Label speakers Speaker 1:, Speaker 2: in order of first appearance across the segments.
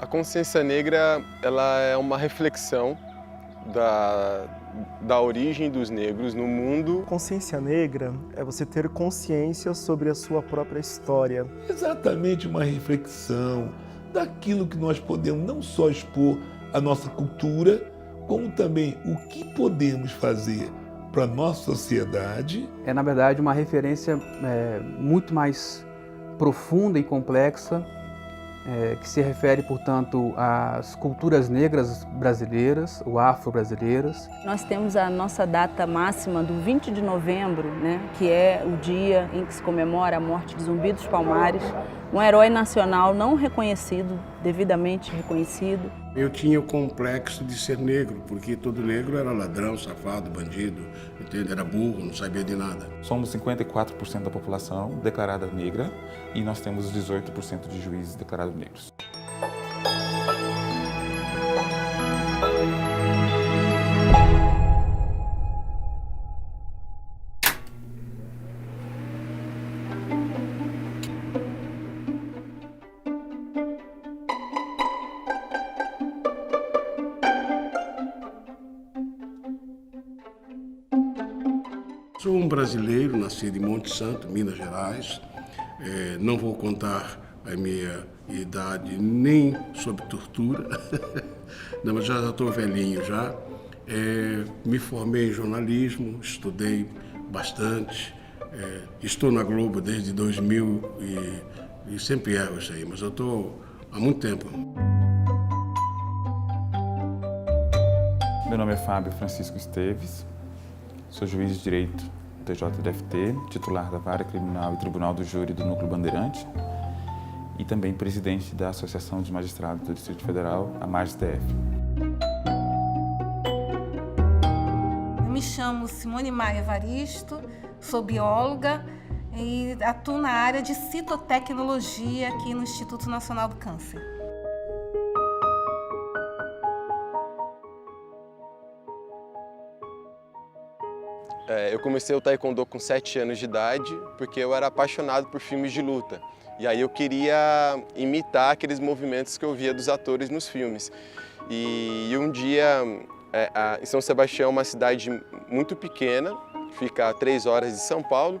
Speaker 1: A consciência negra, ela é uma reflexão da origem dos negros no mundo.
Speaker 2: Consciência negra é você ter consciência sobre a sua própria história.
Speaker 3: Exatamente uma reflexão daquilo que nós podemos não só expor a nossa cultura, como também o que podemos fazer para a nossa sociedade.
Speaker 4: É, na verdade, uma referência muito mais profunda e complexa, que se refere, portanto, às culturas negras brasileiras, ou afro-brasileiras.
Speaker 5: Nós temos a nossa data máxima do 20 de novembro, né, que é o dia em que se comemora a morte de Zumbi dos Palmares, um herói nacional não reconhecido, devidamente reconhecido.
Speaker 6: Eu tinha o complexo de ser negro, porque todo negro era ladrão, safado, bandido, entende? Era burro, não sabia de nada.
Speaker 7: Somos 54% da população declarada negra e nós temos 18% de juízes declarados negros.
Speaker 6: Sou um brasileiro, nascido em Monte Santo, Minas Gerais. Não vou contar a minha idade nem sob tortura, não, mas já estou velhinho já. Me formei em jornalismo, estudei bastante. Estou na Globo desde 2000 e sempre erro isso aí, mas eu estou há muito tempo.
Speaker 7: Meu nome é Fábio Francisco Esteves, sou juiz de direito do TJDFT, titular da Vara Criminal e Tribunal do Júri do Núcleo Bandeirante e também presidente da Associação dos Magistrados do Distrito Federal, a MAGIS-TF.
Speaker 8: Eu me chamo Simone Maia Evaristo, sou bióloga e atuo na área de citotecnologia aqui no Instituto Nacional do Câncer.
Speaker 1: Eu comecei o taekwondo com 7 anos de idade, porque eu era apaixonado por filmes de luta. E aí eu queria imitar aqueles movimentos que eu via dos atores nos filmes. E um dia, em São Sebastião, uma cidade muito pequena, fica a 3 horas de São Paulo,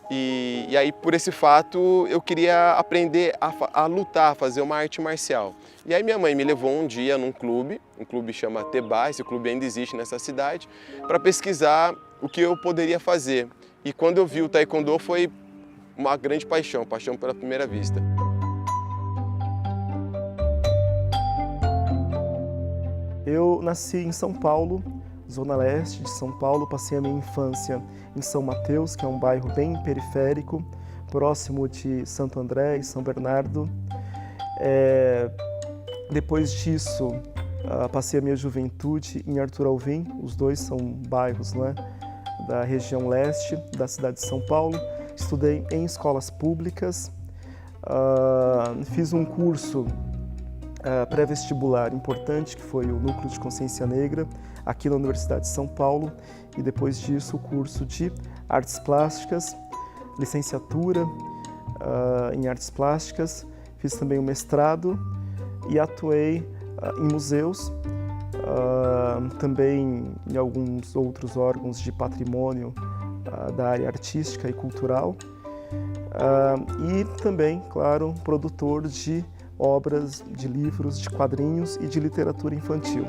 Speaker 1: e aí por esse fato eu queria aprender a lutar, a fazer uma arte marcial. E aí minha mãe me levou um dia num clube, um clube chama Tebá, esse clube ainda existe nessa cidade, para pesquisar o que eu poderia fazer. E quando eu vi o taekwondo foi uma grande paixão pela primeira vista.
Speaker 2: Eu nasci em São Paulo, zona leste de São Paulo, passei a minha infância em São Mateus, que é um bairro bem periférico, próximo de Santo André e São Bernardo. Depois disso, passei a minha juventude em Arthur Alvim, os dois são bairros, né, da região leste da cidade de São Paulo. Estudei em escolas públicas, fiz um curso pré-vestibular importante, que foi o Núcleo de Consciência Negra, aqui na Universidade de São Paulo, e depois disso o curso de Artes Plásticas, licenciatura em Artes Plásticas, fiz também o mestrado e atuei em museus, também em alguns outros órgãos de patrimônio da área artística e cultural, e também, claro, produtor de obras, de livros, de quadrinhos e de literatura infantil.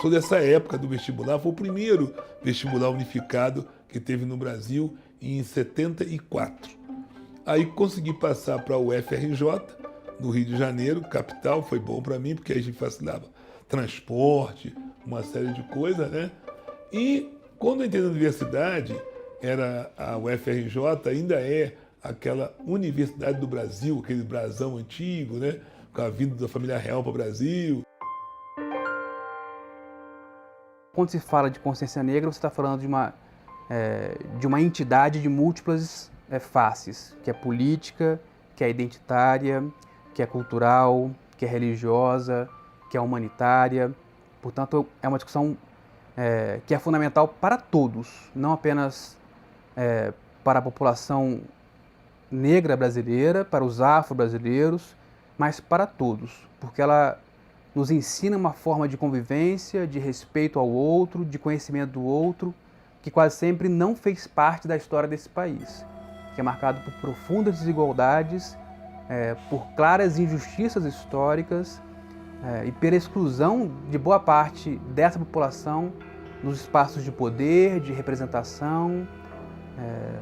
Speaker 3: Sou dessa época do vestibular, foi o primeiro vestibular unificado que teve no Brasil em 74. Aí consegui passar para o UFRJ, no Rio de Janeiro, capital, foi bom para mim, porque a gente facilitava transporte, uma série de coisas, né? E quando eu entrei na universidade, era a UFRJ, ainda é aquela Universidade do Brasil, aquele brasão antigo, né? Com a vinda da família real para o Brasil.
Speaker 4: Quando se fala de consciência negra, você está falando de uma entidade de múltiplas faces, que é política, que é identitária, que é cultural, que é religiosa, que é humanitária. Portanto, é uma discussão que é fundamental para todos, não apenas para a população negra brasileira, para os afro-brasileiros, mas para todos, porque ela nos ensina uma forma de convivência, de respeito ao outro, de conhecimento do outro, que quase sempre não fez parte da história desse país, que é marcado por profundas desigualdades, por claras injustiças históricas e pela exclusão de boa parte dessa população nos espaços de poder, de representação,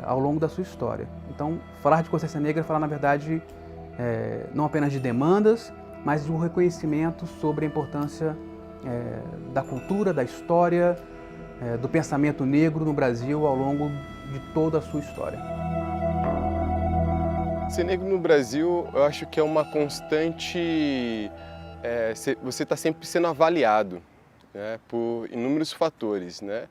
Speaker 4: ao longo da sua história. Então, falar de consciência negra é falar, na verdade, não apenas de demandas, mas de um reconhecimento sobre a importância da cultura, da história, do pensamento negro no Brasil ao longo de toda a sua história.
Speaker 1: Ser negro no Brasil, eu acho que é uma constante... você está sempre sendo avaliado, né, por inúmeros fatores, né?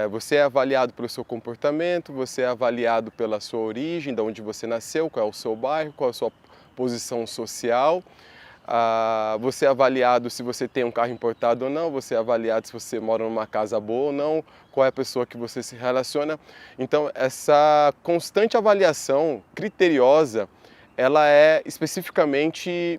Speaker 1: Você é avaliado pelo seu comportamento, você é avaliado pela sua origem, de onde você nasceu, qual é o seu bairro, qual é a sua posição social. Você é avaliado se você tem um carro importado ou não, você é avaliado se você mora numa casa boa ou não, qual é a pessoa que você se relaciona. Então, essa constante avaliação criteriosa, ela é especificamente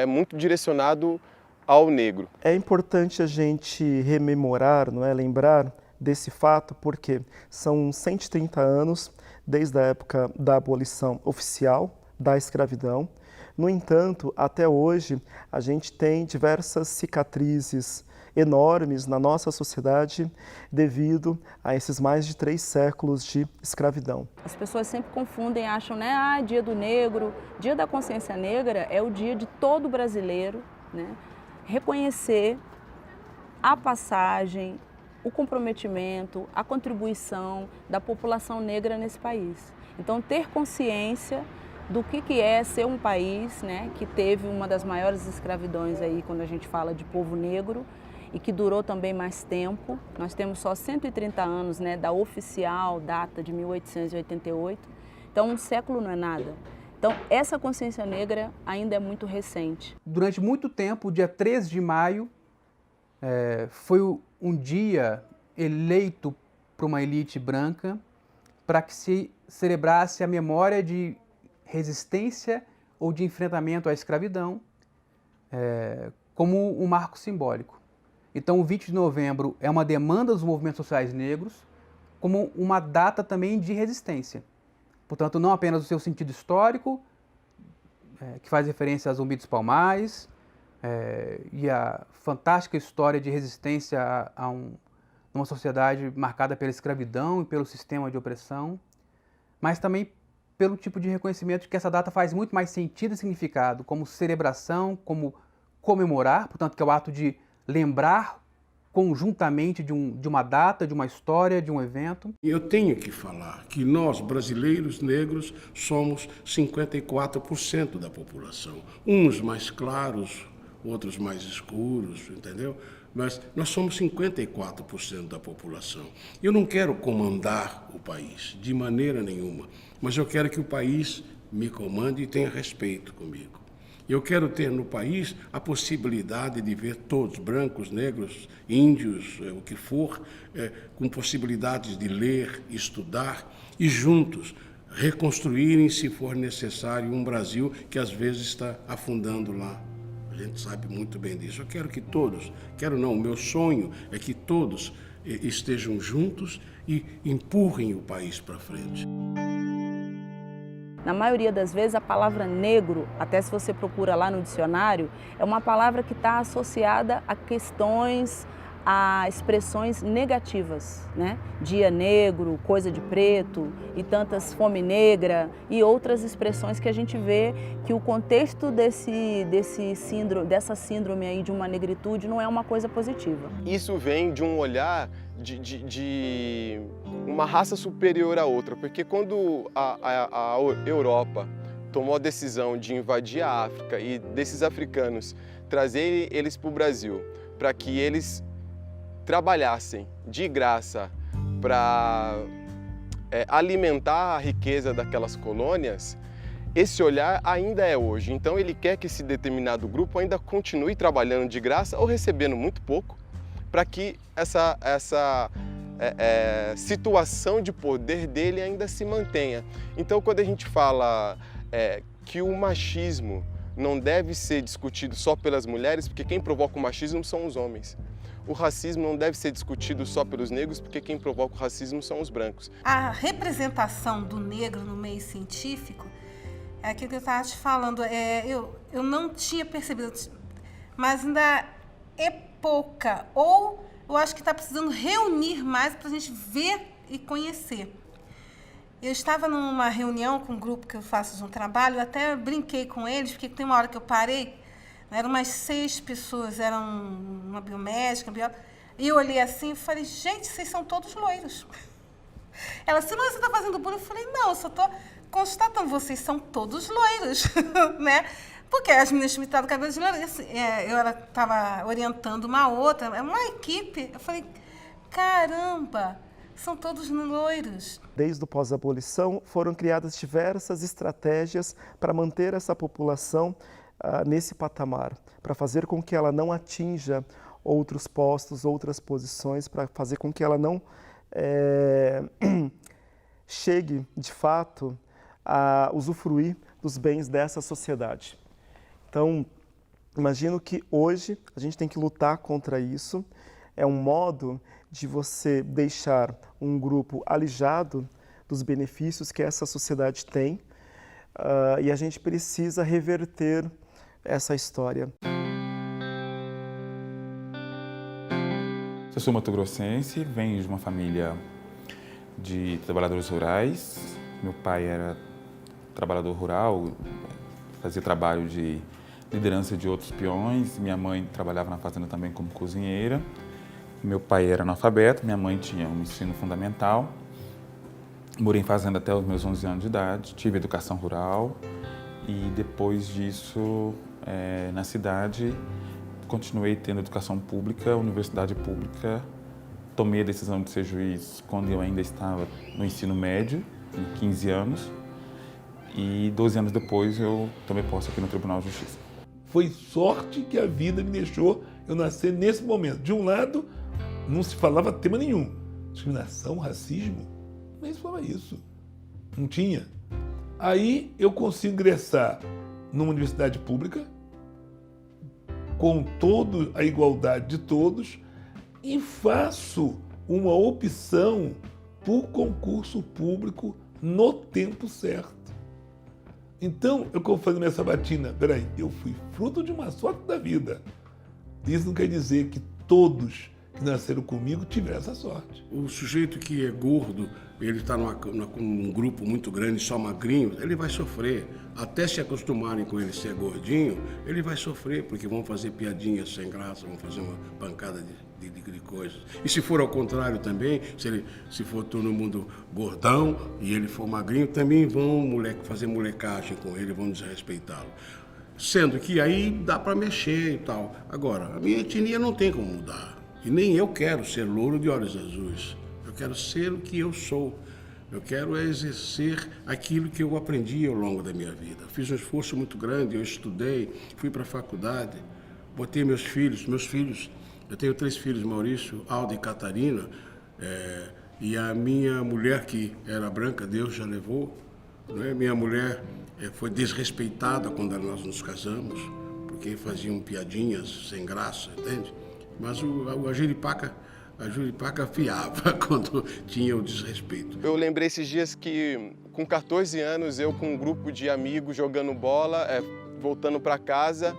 Speaker 1: muito direcionado ao negro.
Speaker 2: É importante a gente rememorar, não é, lembrar desse fato, porque são 130 anos desde a época da abolição oficial da escravidão. No entanto, até hoje, a gente tem diversas cicatrizes enormes na nossa sociedade devido a esses mais de 3 séculos de escravidão.
Speaker 5: As pessoas sempre confundem, acham, né, dia do negro, dia da consciência negra é o dia de todo brasileiro, né, reconhecer a passagem, o comprometimento, a contribuição da população negra nesse país. Então, ter consciência do que é ser um país, né, que teve uma das maiores escravidões aí quando a gente fala de povo negro e que durou também mais tempo. Nós temos só 130 anos, né, da oficial data de 1888, então um século não é nada. Então essa consciência negra ainda é muito recente.
Speaker 4: Durante muito tempo, o dia 13 de maio foi um dia eleito por uma elite branca para que se celebrasse a memória de resistência ou de enfrentamento à escravidão como um marco simbólico. Então, o 20 de novembro é uma demanda dos movimentos sociais negros como uma data também de resistência. Portanto, não apenas o seu sentido histórico, que faz referência a Zumbi dos Palmares, e a fantástica história de resistência a uma sociedade marcada pela escravidão e pelo sistema de opressão, mas também pelo tipo de reconhecimento de que essa data faz muito mais sentido e significado como celebração, como comemorar, portanto, que é o ato de lembrar conjuntamente de uma data, de uma história, de um evento.
Speaker 6: Eu tenho que falar que nós, brasileiros negros, somos 54% da população. Uns mais claros, outros mais escuros, entendeu? Mas nós somos 54% da população. Eu não quero comandar o país, de maneira nenhuma, mas eu quero que o país me comande e tenha respeito comigo. Eu quero ter no país a possibilidade de ver todos, brancos, negros, índios, o que for, com possibilidades de ler, estudar e juntos reconstruírem, se for necessário, um Brasil que às vezes está afundando lá. A gente sabe muito bem disso. Eu quero que todos, o meu sonho é que todos estejam juntos e empurrem o país para frente.
Speaker 5: Na maioria das vezes, a palavra negro, até se você procura lá no dicionário, é uma palavra que está associada a questões, a expressões negativas, né? Dia negro, coisa de preto e tantas fome negra e outras expressões que a gente vê que o contexto dessa síndrome aí de uma negritude não é uma coisa positiva.
Speaker 1: Isso vem de um olhar de uma raça superior à outra, porque quando a Europa tomou a decisão de invadir a África e desses africanos trazer eles para o Brasil, para que eles trabalhassem de graça para alimentar a riqueza daquelas colônias, esse olhar ainda é hoje. Então ele quer que esse determinado grupo ainda continue trabalhando de graça ou recebendo muito pouco, para que situação de poder dele ainda se mantenha. Então, quando a gente fala que o machismo não deve ser discutido só pelas mulheres, porque quem provoca o machismo são os homens. O racismo não deve ser discutido só pelos negros, porque quem provoca o racismo são os brancos.
Speaker 8: A representação do negro no meio científico é aquilo que eu estava te falando. Eu não tinha percebido, mas ainda é pouca. Ou eu acho que está precisando reunir mais para a gente ver e conhecer. Eu estava numa reunião com um grupo que eu faço de um trabalho, eu até brinquei com eles, porque tem uma hora que eu parei, eram umas 6 pessoas, eram uma biomédica, e eu olhei assim e falei, gente, vocês são todos loiros. Ela disse, mas você está fazendo bullying? Eu falei, não, eu só estou constatando, vocês são todos loiros, né? Porque as meninas tinham pintado o cabelo de loiro, eu estava orientando uma outra, uma equipe, eu falei, caramba, são todos loiros.
Speaker 2: Desde o pós-abolição, foram criadas diversas estratégias para manter essa população nesse patamar, para fazer com que ela não atinja outros postos, outras posições, para fazer com que ela não chegue, de fato, a usufruir dos bens dessa sociedade. Então, imagino que hoje a gente tem que lutar contra isso. É um modo de você deixar um grupo alijado dos benefícios que essa sociedade tem, e a gente precisa reverter essa história.
Speaker 7: Eu sou mato-grossense, venho de uma família de trabalhadores rurais. Meu pai era trabalhador rural, fazia trabalho de liderança de outros peões. Minha mãe trabalhava na fazenda também como cozinheira. Meu pai era analfabeto, minha mãe tinha um ensino fundamental. Morei em fazenda até os meus 11 anos de idade, tive educação rural e depois disso, na cidade, continuei tendo educação pública, universidade pública. Tomei a decisão de ser juiz quando eu ainda estava no ensino médio, com 15 anos, e 12 anos depois eu tomei posse aqui no Tribunal de Justiça.
Speaker 3: Foi sorte que a vida me deixou eu nascer nesse momento. De um lado, não se falava tema nenhum. Discriminação, racismo, nem se falava isso. Não tinha. Aí eu consigo ingressar numa universidade pública, com toda a igualdade de todos, e faço uma opção por concurso público no tempo certo. Então, eu estou fazendo minha sabatina. Peraí, eu fui fruto de uma sorte da vida. Isso não quer dizer que todos que nasceram comigo tiveram essa sorte.
Speaker 6: O sujeito que é gordo, ele está num grupo muito grande, só magrinho, ele vai sofrer. Até se acostumarem com ele ser gordinho, ele vai sofrer, porque vão fazer piadinhas sem graça, vão fazer uma pancada de coisas. E se for ao contrário também, se for todo mundo gordão e ele for magrinho, também vão fazer molecagem com ele, vão desrespeitá-lo. Sendo que aí dá para mexer e tal. Agora, a minha etnia não tem como mudar. E nem eu quero ser louro de olhos azuis. Eu quero ser o que eu sou. Eu quero exercer aquilo que eu aprendi ao longo da minha vida. Fiz um esforço muito grande, eu estudei, fui para a faculdade, botei meus filhos, eu tenho 3 filhos, Maurício, Alda e Catarina, e a minha mulher, que era branca, Deus já levou, né? Minha mulher foi desrespeitada quando nós nos casamos, porque faziam piadinhas sem graça, entende? Mas a Juripaca afiava quando tinha o desrespeito.
Speaker 1: Eu lembrei esses dias que, com 14 anos, eu com um grupo de amigos jogando bola, voltando para casa,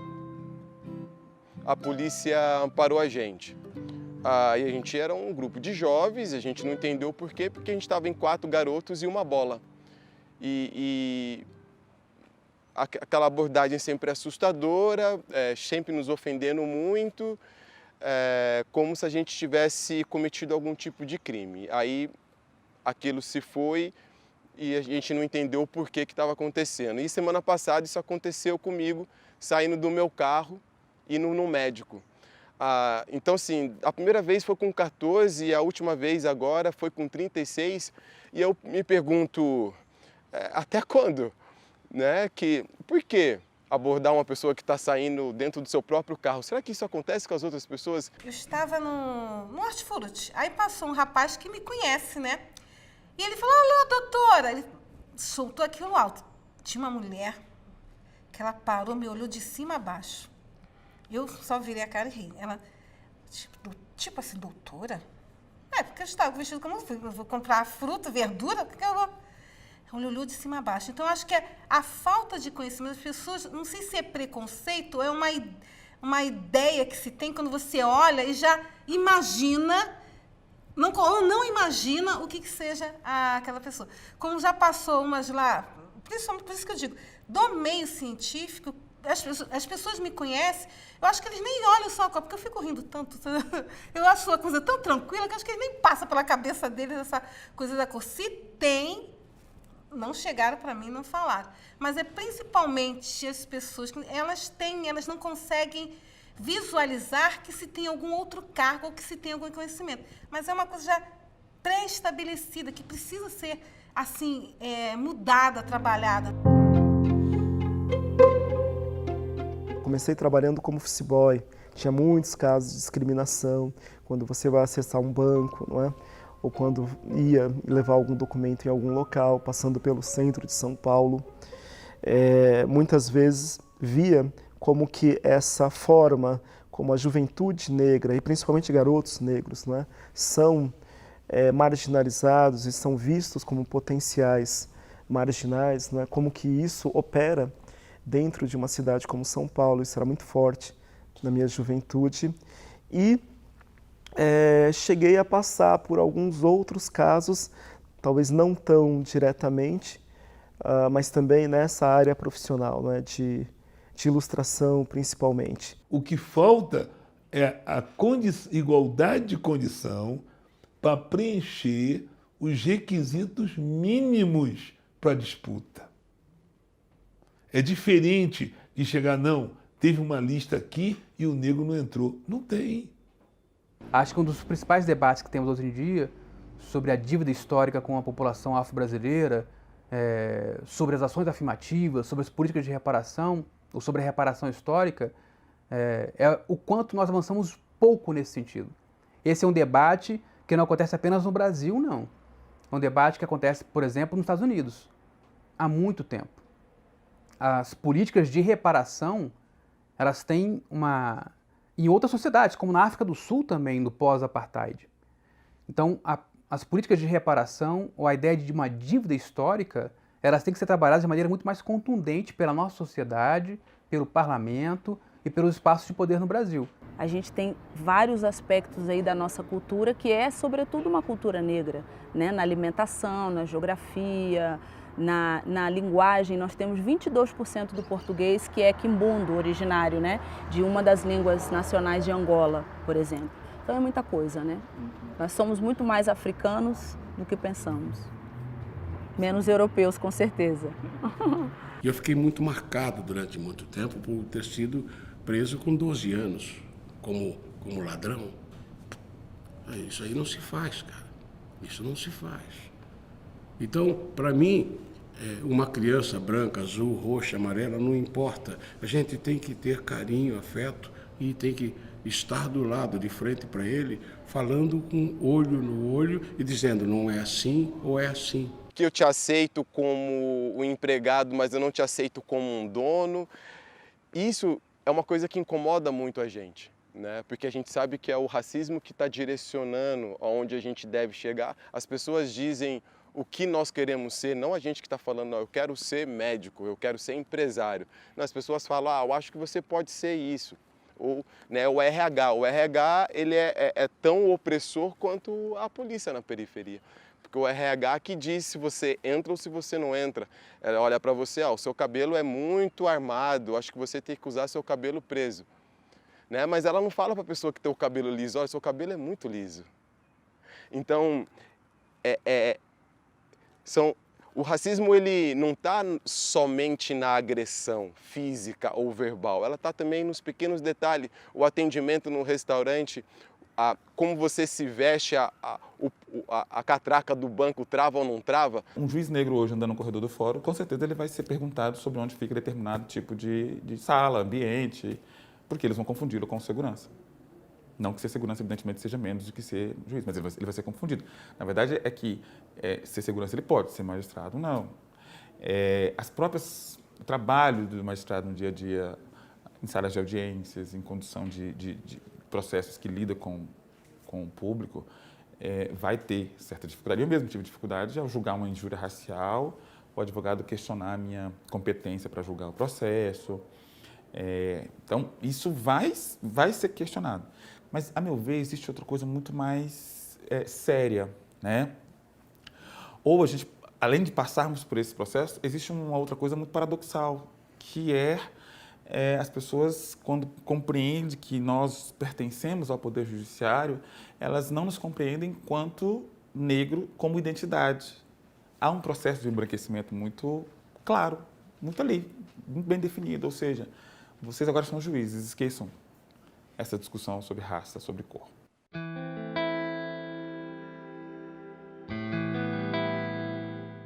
Speaker 1: a polícia parou a gente. E a gente era um grupo de jovens, a gente não entendeu por quê, porque a gente estava em 4 garotos e uma bola. E aquela abordagem sempre assustadora, sempre nos ofendendo muito, como se a gente tivesse cometido algum tipo de crime. Aí aquilo se foi e a gente não entendeu o porquê que estava acontecendo. E semana passada isso aconteceu comigo, saindo do meu carro, indo no médico. Então, assim, a primeira vez foi com 14 e a última vez agora foi com 36. E eu me pergunto, até quando? Né? Por quê? abordar uma pessoa que está saindo dentro do seu próprio carro. Será que isso acontece com as outras pessoas?
Speaker 8: Eu estava no hortifruti, aí passou um rapaz que me conhece, né? E ele falou, alô, doutora. Ele soltou aquilo alto. Tinha uma mulher que ela parou, me olhou de cima a baixo. Eu só virei a cara e ri. Ela, tipo assim, doutora? Porque eu estava vestido como eu vou comprar fruta, verdura, porque eu vou... Ela olhou de cima a baixo. Então, acho que a falta de conhecimento das pessoas, não sei se é preconceito, é uma ideia que se tem quando você olha e já imagina, não imagina o que seja aquela pessoa. Como já passou umas lá, principalmente por isso que eu digo, do meio científico, as pessoas me conhecem, eu acho que eles nem olham só a cor, porque eu fico rindo tanto. Eu acho uma coisa tão tranquila que eu acho que eles nem passam pela cabeça deles essa coisa da cor. Se tem, não chegaram para mim, não falaram. Mas é principalmente as pessoas que elas não conseguem visualizar que se tem algum outro cargo ou que se tem algum conhecimento. Mas é uma coisa já pré-estabelecida, que precisa ser assim, mudada, trabalhada.
Speaker 2: Comecei trabalhando como office boy, tinha muitos casos de discriminação, quando você vai acessar um banco, não é? Ou quando ia levar algum documento em algum local, passando pelo centro de São Paulo. Muitas vezes via como que essa forma, como a juventude negra, e principalmente garotos negros, não é? São marginalizados e são vistos como potenciais marginais, não é? Como que isso opera dentro de uma cidade como São Paulo. Isso era muito forte na minha juventude. E cheguei a passar por alguns outros casos, talvez não tão diretamente, mas também nessa área profissional, né, de ilustração principalmente.
Speaker 3: O que falta é a igualdade de condição para preencher os requisitos mínimos para a disputa. É diferente de chegar, não, teve uma lista aqui e o negro não entrou. Não tem.
Speaker 4: Acho que um dos principais debates que temos hoje em dia sobre a dívida histórica com a população afro-brasileira, sobre as ações afirmativas, sobre as políticas de reparação, ou sobre a reparação histórica, é o quanto nós avançamos pouco nesse sentido. Esse é um debate que não acontece apenas no Brasil, não. É um debate que acontece, por exemplo, nos Estados Unidos, há muito tempo. As políticas de reparação, elas têm em outras sociedades, como na África do Sul também, no pós-apartheid. Então, as políticas de reparação, ou a ideia de uma dívida histórica, elas têm que ser trabalhadas de maneira muito mais contundente pela nossa sociedade, pelo parlamento e pelos espaços de poder no Brasil.
Speaker 5: A gente tem vários aspectos aí da nossa cultura que é, sobretudo, uma cultura negra, né? Na alimentação, na geografia, na linguagem. Nós temos 22% do português que é quimbundo, originário, né? De uma das línguas nacionais de Angola, por exemplo. Então é muita coisa, né? Nós somos muito mais africanos do que pensamos. Menos europeus, com certeza.
Speaker 6: E eu fiquei muito marcado durante muito tempo por ter sido preso com 12 anos, como ladrão. Isso aí não se faz, cara. Isso não se faz. Então, para mim, uma criança branca, azul, roxa, amarela, não importa. A gente tem que ter carinho, afeto e tem que estar do lado, de frente para ele, falando com olho no olho e dizendo não é assim ou é assim.
Speaker 1: Que eu te aceito como um empregado, mas eu não te aceito como um dono. Isso é uma coisa que incomoda muito a gente, né? Porque a gente sabe que é o racismo que está direcionando aonde a gente deve chegar. As pessoas dizem o que nós queremos ser, não a gente que está falando, não, eu quero ser médico, eu quero ser empresário. Não, as pessoas falam, eu acho que você pode ser isso. Ou, né, o RH ele é tão opressor quanto a polícia na periferia. Porque o RH que diz se você entra ou se você não entra. Ela olha para você, o seu cabelo é muito armado, acho que você tem que usar seu cabelo preso. Né? Mas ela não fala para a pessoa que tem o cabelo liso, olha, seu cabelo é muito liso. Então, o racismo ele não está somente na agressão física ou verbal, ela está também nos pequenos detalhes, o atendimento no restaurante, como você se veste, a catraca do banco trava ou não trava.
Speaker 7: Um juiz negro hoje andando no corredor do fórum, com certeza ele vai ser perguntado sobre onde fica determinado tipo de sala, ambiente, porque eles vão confundi-lo com segurança. Não que ser segurança, evidentemente, seja menos do que ser juiz, mas ele vai ser confundido. Na verdade, é que ser segurança ele pode, ser magistrado não. O trabalho do magistrado no dia a dia, em salas de audiências, em condução de processos que lida com o público, vai ter certa dificuldade. Eu mesmo tive dificuldade ao julgar uma injúria racial, o advogado questionar a minha competência para julgar o processo. Então, isso vai ser questionado. Mas, a meu ver, existe outra coisa muito mais séria, né? Ou a gente, além de passarmos por esse processo, existe uma outra coisa muito paradoxal, que as pessoas, quando compreendem que nós pertencemos ao Poder Judiciário, elas não nos compreendem enquanto negro como identidade. Há um processo de embranquecimento muito claro, muito ali, muito bem definido, ou seja, vocês agora são juízes, esqueçam essa discussão sobre raça, sobre cor.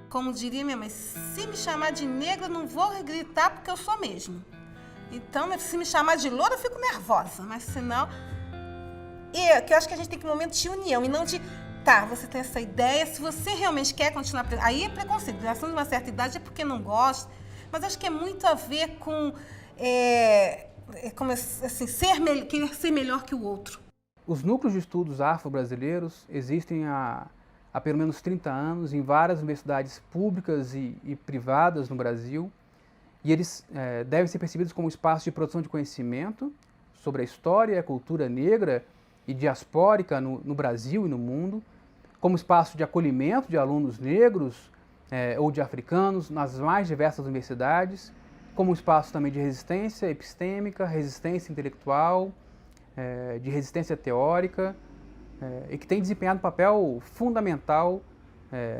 Speaker 8: Como diria minha mãe, se me chamar de negra, não vou gritar porque eu sou mesmo. Então, se me chamar de loura, eu fico nervosa. Mas senão... que eu acho que a gente tem que ter um momento de união e não de... Tá, você tem essa ideia, se você realmente quer continuar... Aí é preconceito. Geração de uma certa idade é porque não gosta. Mas acho que é muito a ver com... como assim, querer ser melhor que o outro.
Speaker 4: Os núcleos de estudos afro-brasileiros existem há pelo menos 30 anos em várias universidades públicas e privadas no Brasil, e eles devem ser percebidos como espaços de produção de conhecimento sobre a história e a cultura negra e diaspórica no Brasil e no mundo, como espaço de acolhimento de alunos negros ou de africanos nas mais diversas universidades, como um espaço também de resistência epistêmica, resistência intelectual, de resistência teórica, e que tem desempenhado um papel fundamental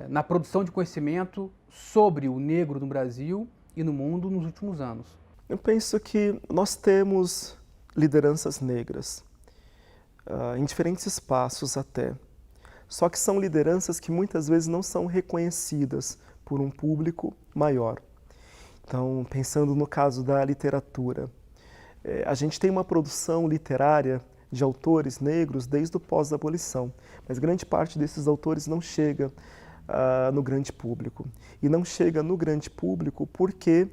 Speaker 4: na produção de conhecimento sobre o negro no Brasil e no mundo nos últimos anos.
Speaker 2: Eu penso que nós temos lideranças negras, em diferentes espaços até, só que são lideranças que muitas vezes não são reconhecidas por um público maior. Então, pensando no caso da literatura, a gente tem uma produção literária de autores negros desde o pós-abolição, mas grande parte desses autores não chega no grande público. E não chega no grande público porque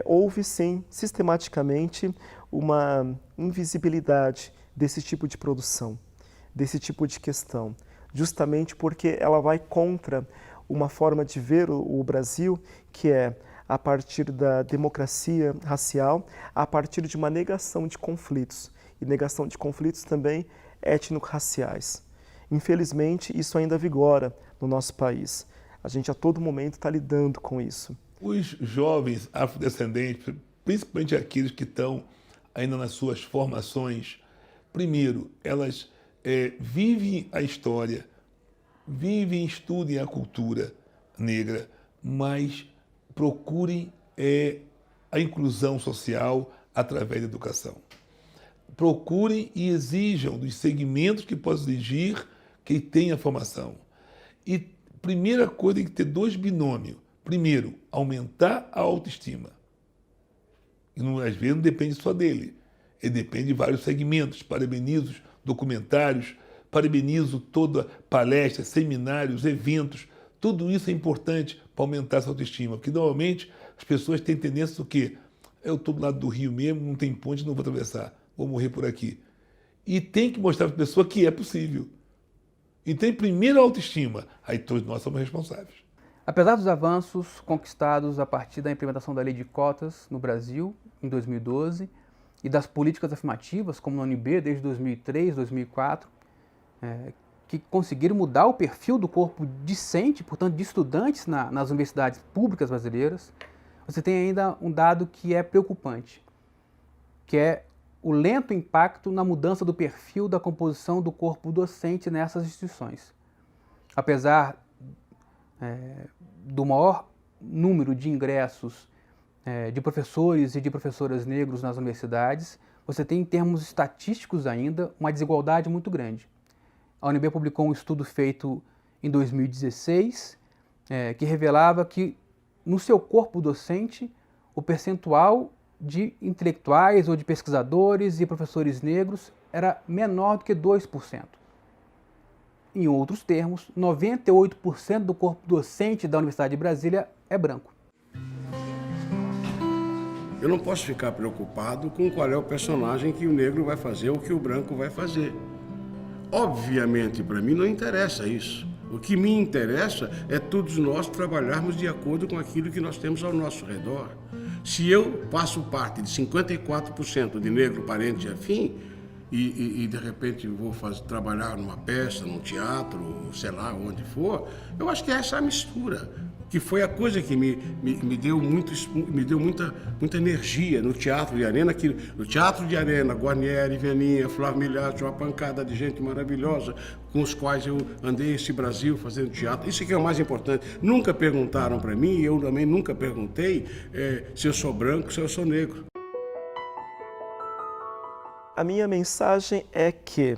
Speaker 2: houve, sim, sistematicamente, uma invisibilidade desse tipo de produção, desse tipo de questão, justamente porque ela vai contra uma forma de ver o Brasil que é a partir da democracia racial, a partir de uma negação de conflitos, e negação de conflitos também étnico-raciais. Infelizmente, isso ainda vigora no nosso país. A gente a todo momento está lidando com isso.
Speaker 3: Os jovens afrodescendentes, principalmente aqueles que estão ainda nas suas formações, primeiro, elas vivem a história, vivem e estudem a cultura negra, mas procurem a inclusão social através da educação. Procurem e exijam dos segmentos que possam exigir quem tenha formação. E primeira coisa, tem que ter dois binômios. Primeiro, aumentar a autoestima. E às vezes não depende só dele. Ele depende de vários segmentos. Parabenizo os documentários, parabenizo toda palestra, seminários, eventos. Tudo isso é importante para aumentar essa autoestima. Porque normalmente as pessoas têm tendência do quê? Eu estou do lado do rio mesmo, não tem ponte, não vou atravessar. Vou morrer por aqui. E tem que mostrar para a pessoa que é possível. Então, primeiro a autoestima, aí todos nós somos responsáveis.
Speaker 4: Apesar dos avanços conquistados a partir da implementação da lei de cotas no Brasil, em 2012, e das políticas afirmativas, como na UNB desde 2003, 2004, que conseguiram mudar o perfil do corpo discente, portanto, de estudantes nas universidades públicas brasileiras, você tem ainda um dado que é preocupante, que é o lento impacto na mudança do perfil da composição do corpo docente nessas instituições. Apesar do maior número de ingressos de professores e de professoras negros nas universidades, você tem, em termos estatísticos ainda, uma desigualdade muito grande. a UNB publicou um estudo feito em 2016, que revelava que no seu corpo docente o percentual de intelectuais ou de pesquisadores e professores negros era menor do que 2%. Em outros termos, 98% do corpo docente da Universidade de Brasília é branco.
Speaker 6: Eu não posso ficar preocupado com qual é o personagem que o negro vai fazer ou que o branco vai fazer. Obviamente, para mim não interessa isso. O que me interessa é todos nós trabalharmos de acordo com aquilo que nós temos ao nosso redor. Se eu faço parte de 54% de negro parente e afim, e de repente vou trabalhar numa peça, num teatro, sei lá, onde for, eu acho que é essa mistura, que foi a coisa que me deu muita energia no Teatro de Arena. No Teatro de Arena, Guarnieri, Veninha, Flávio Milhazzi, uma pancada de gente maravilhosa com os quais eu andei esse Brasil fazendo teatro. Isso que é o mais importante. Nunca perguntaram para mim, eu também nunca perguntei se eu sou branco, se eu sou negro.
Speaker 2: A minha mensagem é que,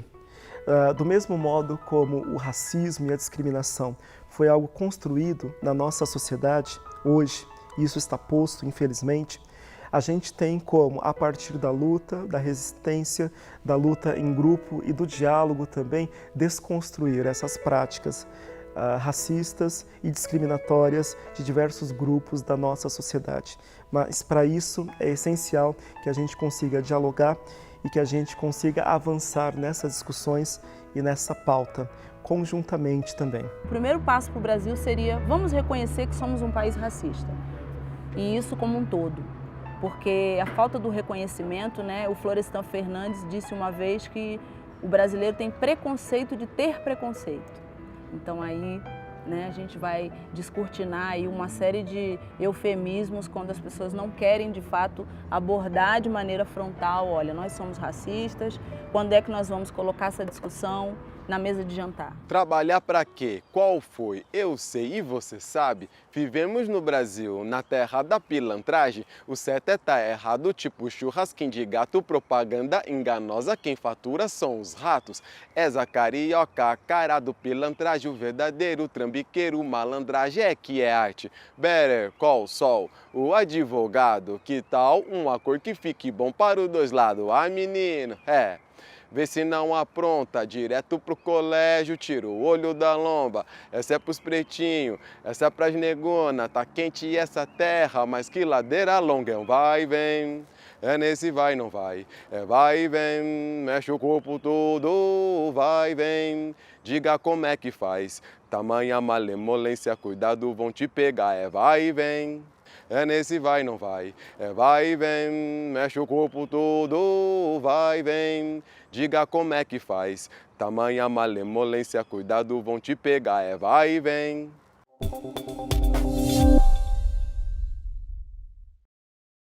Speaker 2: do mesmo modo como o racismo e a discriminação foi algo construído na nossa sociedade hoje, e isso está posto, infelizmente, a gente tem como, a partir da luta, da resistência, da luta em grupo e do diálogo também, desconstruir essas práticas racistas e discriminatórias de diversos grupos da nossa sociedade. Mas para isso é essencial que a gente consiga dialogar e que a gente consiga avançar nessas discussões e nessa pauta, conjuntamente também.
Speaker 5: O primeiro passo para o Brasil seria, vamos reconhecer que somos um país racista, e isso como um todo, porque a falta do reconhecimento, o Florestan Fernandes disse uma vez que o brasileiro tem preconceito de ter preconceito. Então aí a gente vai descortinar aí uma série de eufemismos quando as pessoas não querem, de fato, abordar de maneira frontal, olha, nós somos racistas, quando é que nós vamos colocar essa discussão na mesa de jantar?
Speaker 1: Trabalhar para quê? Qual foi? Eu sei e você sabe. Vivemos no Brasil, na terra da pilantragem. O certo é tá errado, tipo churrasquinho de gato, propaganda enganosa. Quem fatura são os ratos. Essa carioca, cara do pilantragem, o verdadeiro trambiqueiro, malandragem é que é arte. Better Call Saul, o advogado, que tal um acordo que fique bom para os dois lados? Ah, menino, vê se não apronta, direto pro colégio, tira o olho da lomba. Essa é pros pretinhos, essa é pras negona, tá quente essa terra, mas que ladeira longa, é um vai e vem. É nesse vai não vai, é vai e vem, mexe o corpo todo, vai e vem. Diga como é que faz, tamanha malemolência, cuidado vão te pegar, é vai e vem. É nesse vai não vai, é vai e vem, mexe o corpo todo, vai e vem. Diga como é que faz, tamanha malemolência, cuidado vão te pegar, é vai e vem.